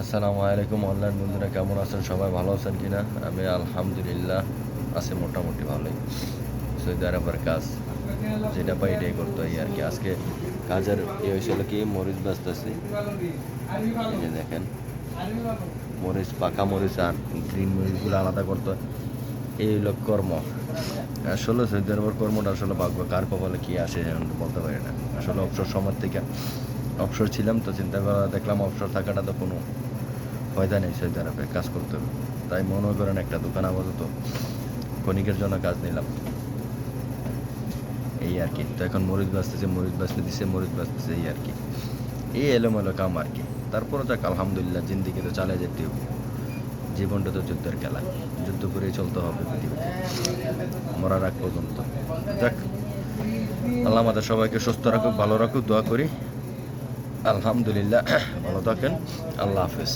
আসসালামু আলাইকুম অনলাইন বন্ধুরা, কেমন আছেন? সবাই ভালো আছেন কিনা? আমি আলহামদুলিল্লাহ আছি মোটামুটি ভালোই। সৌদি আরবের কাজ যেটা পাই এটাই করতে হয় আর কি। আজকে কাজের হয়েছিল কি, মরিচ বাজতেছি। এই যে দেখেন, মরিচ, পাকা মরিচ আর গ্রিন মরিচগুলো আলাদা করতে হয়। এই হলো কর্ম। আসলে সৌদি আরবের কর্মটা আসলে ভাগ্য, কার কপালে কি আসে বলতে পারি না। আসলে অবসর সময় থেকে অবসর ছিলাম তো চিন্তা করা দেখলাম অবসর থাকাটা তো কোনো ফায়দা নেই, সৌদি আরবে কাজ করতে হবে। তাই মনে করেন একটা দোকান আপাতত ক্ষণিকের জন্য কাজ নিলাম, এই আর কি। তো এখন মরিচ বাঁচতেছে, মরিচ বাঁচতে দিছে, মরিচ বাঁচতেছে, এই আর কি। এই এলোমেলো কাম আর কি। তারপরে যাক আলহামদুলিল্লাহ, জিন্দিগি তো চালিয়ে যেতে হবে। জীবনটা তো যুদ্ধের খেলা, যুদ্ধ করেই চলতে হবে পৃথিবীতে মরার আগ পর্যন্ত। যাক, আল্লাহ আমাদের সবাইকে সুস্থ রাখুক, ভালো রাখুক, দোয়া করি। আলহামদুলিল্লাহ, ভালো থাকেন। আল্লাহ হাফেজ।